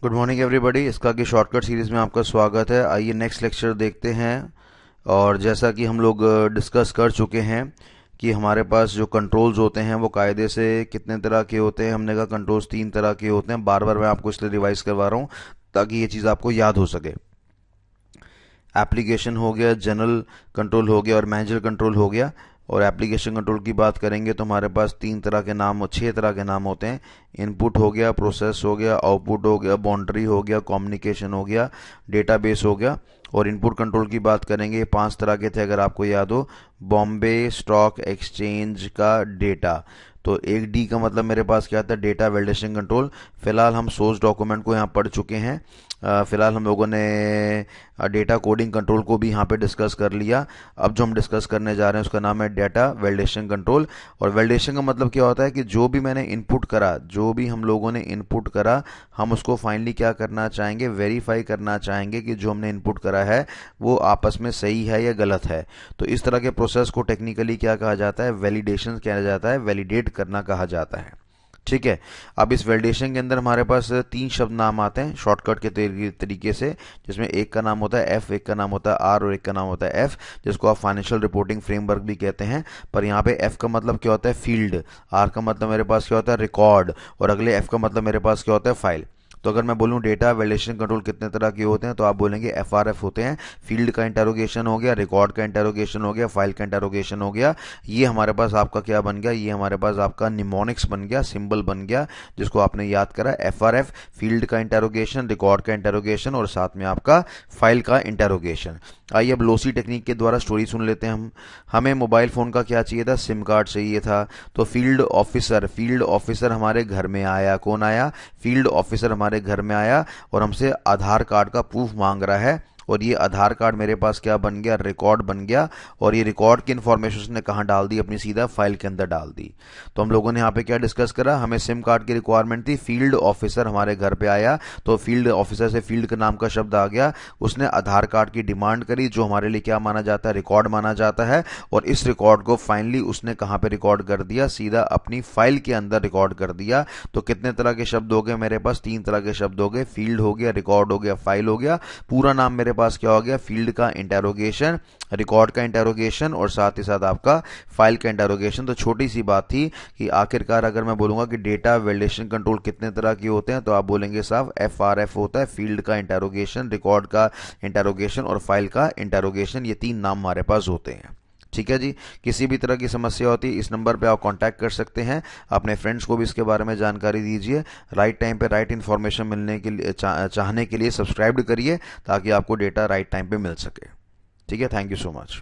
Good morning everybody. इसका की shortcut series में आपका स्वागत है। आइए नेक्स्ट लेक्चर देखते हैं। और जैसा कि हम लोग डिस्कस कर चुके हैं कि हमारे पास जो कंट्रोल्स होते हैं वो कायदे से कितने तरह के होते हैं। हमने कहा कंट्रोल्स 3 तरह के होते हैं। बार बार मैं आपको इसलिए रिवाइज करवा रहा हूँ ताकि ये चीज़ आपको याद हो सके। एप्लीकेशन हो गया, जनरल कंट्रोल हो गया और मैनेजर कंट्रोल हो गया। और एप्लीकेशन कंट्रोल की बात करेंगे तो हमारे पास 3 तरह के नाम, 6 तरह के नाम होते हैं। इनपुट हो गया, प्रोसेस हो गया, आउटपुट हो गया, बाउंड्री हो गया, कम्युनिकेशन हो गया, डेटाबेस हो गया। और इनपुट कंट्रोल की बात करेंगे, 5 तरह के थे अगर आपको याद हो। बॉम्बे स्टॉक एक्सचेंज का डेटा, तो एक डी का मतलब मेरे पास क्या था, डेटा वैलिडेशन कंट्रोल। फिलहाल हम सोर्स डॉक्यूमेंट को यहाँ पढ़ चुके हैं। फिलहाल हम लोगों ने डेटा कोडिंग कंट्रोल को भी यहाँ पे डिस्कस कर लिया। अब जो हम डिस्कस करने जा रहे हैं उसका नाम है डेटा वैलिडेशन कंट्रोल। और वैलिडेशन का मतलब क्या होता है कि जो भी मैंने इनपुट करा, जो भी हम लोगों ने इनपुट करा, हम उसको फाइनली क्या करना चाहेंगे, वेरीफाई करना चाहेंगे कि जो हमने इनपुट करा है वो आपस में सही है या गलत है। तो इस तरह के प्रोसेस को टेक्निकली क्या कहा जाता है, वैलिडेशन कहा जाता है, वैलिडेट करना कहा जाता है। ठीक है। अब इस वैलिडेशन के अंदर हमारे पास 3 शब्द नाम आते हैं शॉर्टकट के तरीके से, जिसमें एक का नाम होता है एफ, एक का नाम होता है आर और एक का नाम होता है एफ, जिसको आप फाइनेंशियल रिपोर्टिंग फ्रेमवर्क भी कहते हैं। पर यहाँ पे एफ का मतलब क्या होता है, फील्ड। आर का मतलब मेरे पास क्या होता है, रिकॉर्ड। और अगले एफ का मतलब मेरे पास क्या होता है, फाइल। तो अगर मैं बोलूं डेटा वैलिडेशन कंट्रोल कितने तरह के होते हैं तो आप बोलेंगे एफआरएफ होते हैं। फील्ड का इंटरोगेशन हो गया, रिकॉर्ड का इंटरोगेशन हो गया, फाइल का इंटरोगेशन हो गया। ये हमारे पास आपका क्या बन गया, ये हमारे पास आपका निमोनिक्स बन गया, सिंबल बन गया, जिसको आपने याद करा। एफआरएफ, फील्ड का इंटरोगेशन, रिकॉर्ड का इंटरोगेशन और साथ में आपका फाइल का इंटरोगेशन। आइए अब लोसी टेक्निक के द्वारा स्टोरी सुन लेते हैं हम। हमें मोबाइल फ़ोन का क्या चाहिए था, सिम कार्ड चाहिए था। तो फील्ड ऑफिसर हमारे घर में आया। कौन आया, फील्ड ऑफिसर हमारे घर में आया और हमसे आधार कार्ड का प्रूफ मांग रहा है। और ये आधार कार्ड मेरे पास क्या बन गया, रिकॉर्ड बन गया। और ये रिकॉर्ड की इन्फॉर्मेशन उसने कहाँ डाल दी, अपनी सीधा फाइल के अंदर डाल दी। तो हम लोगों ने यहाँ पे क्या डिस्कस करा, हमें सिम कार्ड की रिक्वायरमेंट थी, फील्ड ऑफिसर हमारे घर पे आया। तो फील्ड ऑफिसर से फील्ड के नाम का शब्द आ गया। उसने आधार कार्ड की डिमांड करी, जो हमारे लिए क्या माना जाता है, रिकॉर्ड माना जाता है। और इस रिकॉर्ड को फाइनली उसने कहाँ पे रिकॉर्ड कर दिया, सीधा अपनी फाइल के अंदर रिकॉर्ड कर दिया। तो कितने तरह के शब्द हो गए मेरे पास, 3 तरह के शब्द हो गए। फील्ड हो गया, रिकॉर्ड हो गया, फाइल हो गया। पूरा नाम मेरे पास क्या हो गया, फील्ड का इंटरोगेशन, रिकॉर्ड का इंटरोगेशन और साथ ही साथ आपका फाइल का इंटरोगेशन। तो छोटी सी बात थी कि आखिरकार अगर मैं बोलूंगा कि डेटा वैलिडेशन कंट्रोल कितने तरह के होते हैं तो आप बोलेंगे साहब एफआरएफ होता है, फील्ड का इंटरोगेशन, रिकॉर्ड का इंटरोगेशन और फाइल का इंटरोगेशन। ये 3 नाम हमारे पास होते हैं। ठीक है जी। किसी भी तरह की समस्या होती है इस नंबर पे आप कांटेक्ट कर सकते हैं। अपने फ्रेंड्स को भी इसके बारे में जानकारी दीजिए। राइट टाइम पे राइट इन्फॉर्मेशन मिलने के लिए चाहने के लिए सब्सक्राइब करिए ताकि आपको डेटा राइट टाइम पे मिल सके। ठीक है, थैंक यू सो मच।